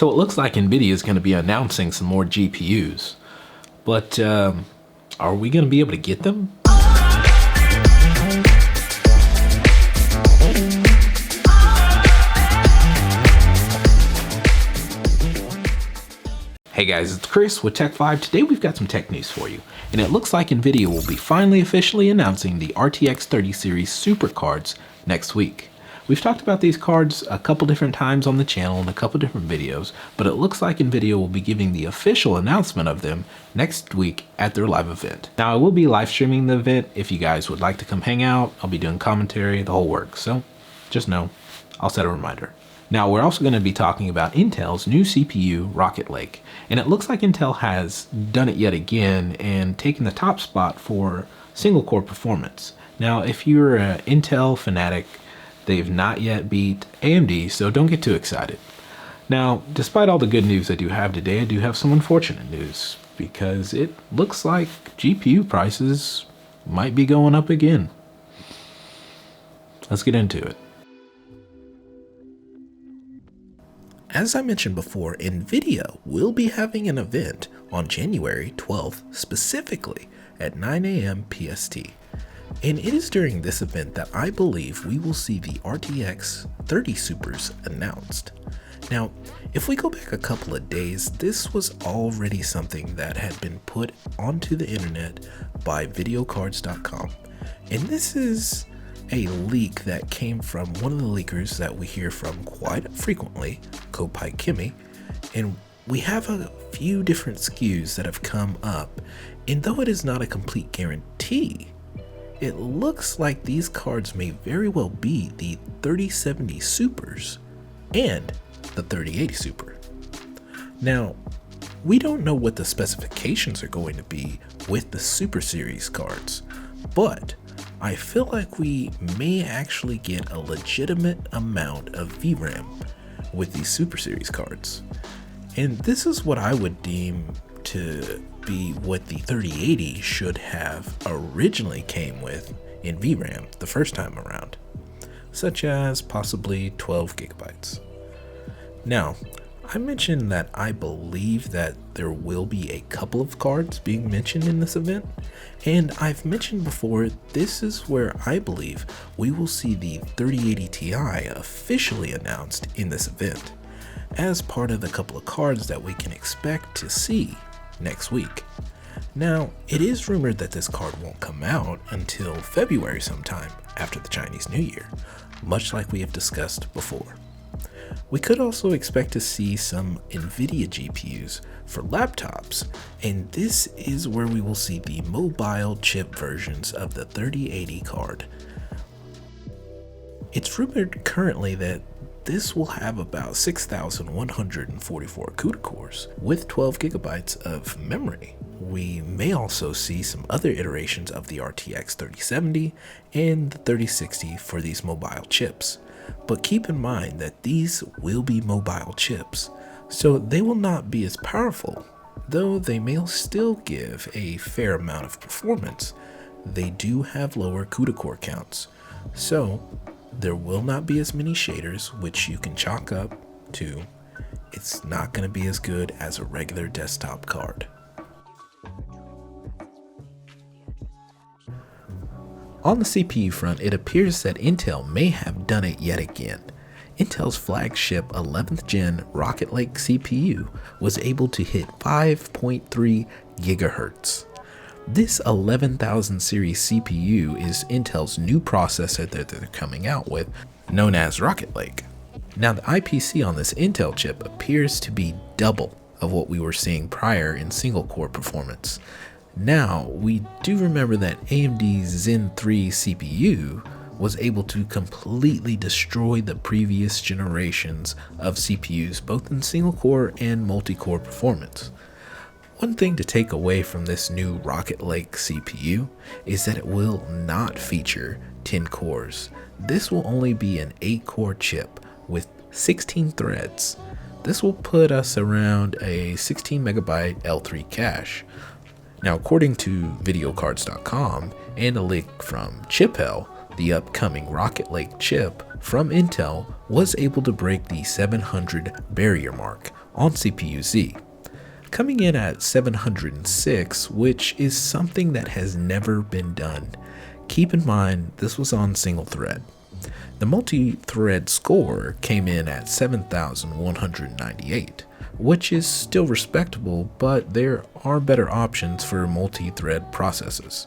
So it looks like Nvidia is going to be announcing some more GPUs, but are we going to be able to get them? Hey guys, it's Chris with Tech5. Today we've got some tech news for you, and it looks like Nvidia will be finally officially announcing the RTX 30 series super cards next week. We've talked about these cards a couple different times on the channel in a couple different videos, but it looks like Nvidia will be giving the official announcement of them next week at their live event. Now I will be live streaming the event. If you guys would like to come hang out, I'll be doing commentary, the whole works, so just know, I'll set a reminder. Now we're also going to be talking about Intel's new CPU, RocketLake, and it looks like Intel has done it yet again and taken the top spot for single core performance. Now if you're an Intel fanatic, they've not yet beat AMD, so don't get too excited. Now, despite all the good news I do have today, I do have some unfortunate news because it looks like GPU prices might be going up again. Let's get into it. As I mentioned before, Nvidia will be having an event on January 12th, specifically at 9 a.m. PST. And it is during this event that I believe we will see the RTX 30 Supers announced. Now, if we go back a couple of days, this was already something that had been put onto the internet by videocards.com. And this is a leak that came from one of the leakers that we hear from quite frequently, Kopite Kimmy, and we have a few different SKUs that have come up, and though it is not a complete guarantee, it looks like these cards may very well be the 3070 Supers and the 3080 Super. Now, we don't know what the specifications are going to be with the Super Series cards, but I feel like we may actually get a legitimate amount of VRAM with these Super Series cards. And this is what I would deem to be what the 3080 should have originally came with in VRAM the first time around, such as possibly 12 gigabytes. Now, I mentioned that I believe that there will be a couple of cards being mentioned in this event, and I've mentioned before, this is where I believe we will see the 3080 Ti officially announced in this event, as part of the couple of cards that we can expect to see next week. Now, it is rumored that this card won't come out until February sometime after the Chinese New Year, much like we have discussed before. We could also expect to see some Nvidia GPUs for laptops, and this is where we will see the mobile chip versions of the 3080 card. It's rumored currently that this will have about 6,144 CUDA cores with 12 gigabytes of memory. We may also see some other iterations of the RTX 3070 and the 3060 for these mobile chips. But keep in mind that these will be mobile chips, so they will not be as powerful, though they may still give a fair amount of performance. They do have lower CUDA core counts, so there will not be as many shaders, which you can chalk up to it's not going to be as good as a regular desktop card. On the CPU front, it appears that Intel may have done it yet again. Intel's flagship 11th gen RocketLake CPU was able to hit 5.3 gigahertz. This 11,000 series CPU is Intel's new processor that they're coming out with, known as RocketLake. Now the IPC on this Intel chip appears to be double of what we were seeing prior in single core performance. Now, we do remember that AMD's Zen 3 CPU was able to completely destroy the previous generations of CPUs, both in single core and multi-core performance. One thing to take away from this new RocketLake CPU is that it will not feature 10 cores. This will only be an 8-core chip with 16 threads. This will put us around a 16 megabyte L3 cache. Now, according to videocards.com and a leak from ChipHell, the upcoming RocketLake chip from Intel was able to break the 700 barrier mark on CPU-Z, coming in at 706, which is something that has never been done. Keep in mind, this was on single thread. The multi-thread score came in at 7,198, which is still respectable, but there are better options for multi-thread processes.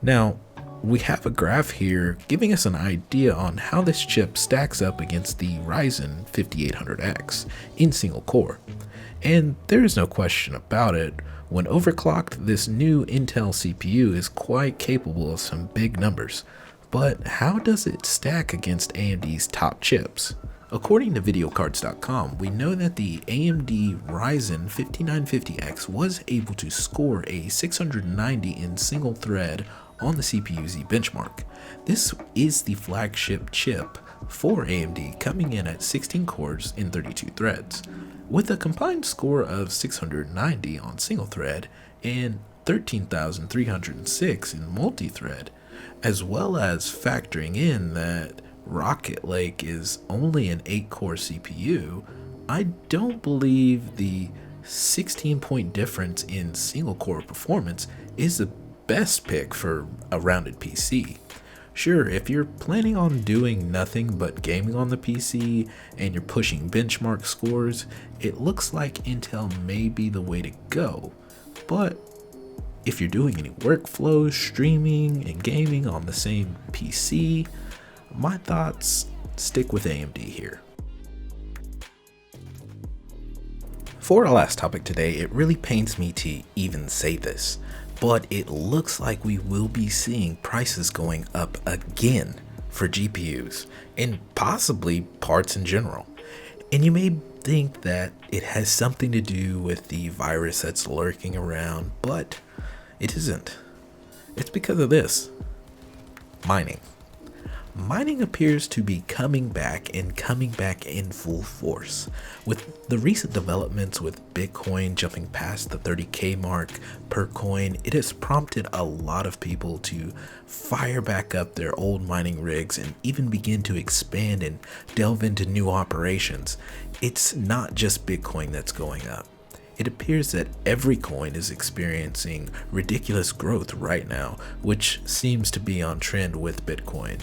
Now, we have a graph here giving us an idea on how this chip stacks up against the Ryzen 5800X in single core. And there is no question about it, when overclocked, this new Intel CPU is quite capable of some big numbers. But how does it stack against AMD's top chips? According to videocards.com, we know that the AMD Ryzen 5950X was able to score a 690 in single thread on the CPU-Z benchmark. This is the flagship chip for AMD, coming in at 16 cores in 32 threads, with a combined score of 690 on single thread and 13,306 in multi-thread, as well as factoring in that RocketLake is only an 8-core CPU. I don't believe the 16-point difference in single-core performance is the best pick for a rounded PC. Sure, if you're planning on doing nothing but gaming on the PC and you're pushing benchmark scores, it looks like Intel may be the way to go. But if you're doing any workflows, streaming, and gaming on the same PC, my thoughts stick with AMD here. For our last topic today, it really pains me to even say this, but it looks like we will be seeing prices going up again for GPUs and possibly parts in general. And you may think that it has something to do with the virus that's lurking around, but it isn't. It's because of this: mining. Mining appears to be coming back and coming back in full force. With the recent developments with Bitcoin jumping past the 30K mark per coin, it has prompted a lot of people to fire back up their old mining rigs and even begin to expand and delve into new operations. It's not just Bitcoin that's going up. It appears that every coin is experiencing ridiculous growth right now, which seems to be on trend with Bitcoin.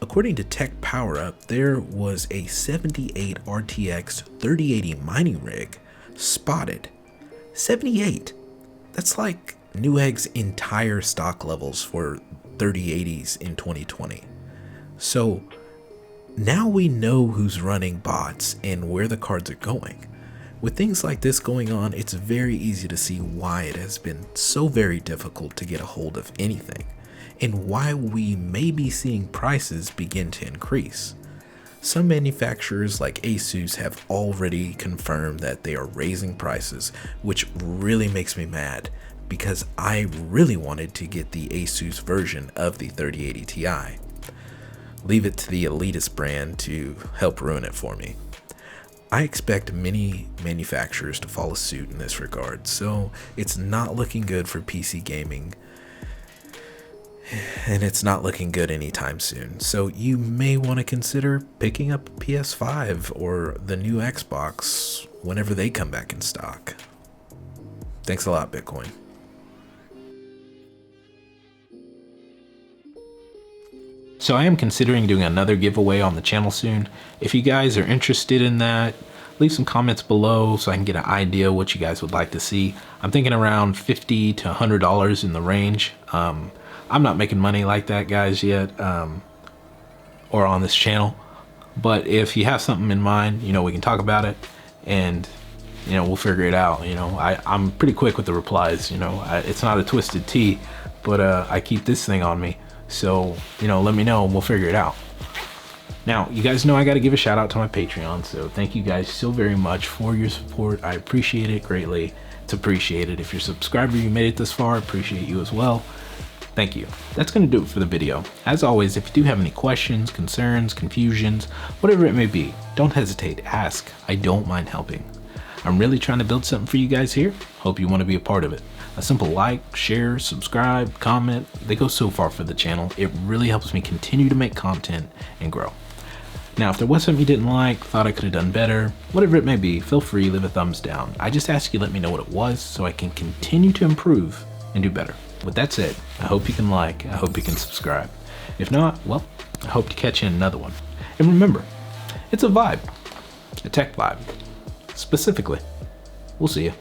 According to Tech Power Up, there was a 78 RTX 3080 mining rig spotted. 78! That's like Newegg's entire stock levels for 3080s in 2020. So now we know who's running bots and where the cards are going. With things like this going on, it's very easy to see why it has been so very difficult to get a hold of anything, and why we may be seeing prices begin to increase. Some manufacturers like Asus have already confirmed that they are raising prices, which really makes me mad because I really wanted to get the Asus version of the 3080 Ti. Leave it to the elitist brand to help ruin it for me. I expect many manufacturers to follow suit in this regard, so it's not looking good for PC gaming, and it's not looking good anytime soon. So you may want to consider picking up a PS5 or the new Xbox whenever they come back in stock. Thanks a lot, Bitcoin. So I am considering doing another giveaway on the channel soon. If you guys are interested in that, leave some comments below so I can get an idea what you guys would like to see. I'm thinking around $50 to $100 in the range. I'm not making money like that, guys, yet, or on this channel. But if you have something in mind, we can talk about it, and we'll figure it out. I'm pretty quick with the replies. It's not a twisted T, but I keep this thing on me. So, let me know and we'll figure it out. Now, you guys know I got to give a shout out to my Patreon. So thank you guys so very much for your support. I appreciate it greatly. It's appreciated. If you're a subscriber, you made it this far, I appreciate you as well. Thank you. That's going to do it for the video. As always, if you do have any questions, concerns, confusions, whatever it may be, don't hesitate to ask. I don't mind helping. I'm really trying to build something for you guys here. Hope you want to be a part of it. A simple like, share, subscribe, comment, they go so far for the channel. It really helps me continue to make content and grow. Now, if there was something you didn't like, thought I could have done better, whatever it may be, feel free, leave a thumbs down. I just ask you let me know what it was so I can continue to improve and do better. With that said, I hope you can like, I hope you can subscribe. If not, well, I hope to catch you in another one. And remember, it's a vibe, a tech vibe, specifically. We'll see you.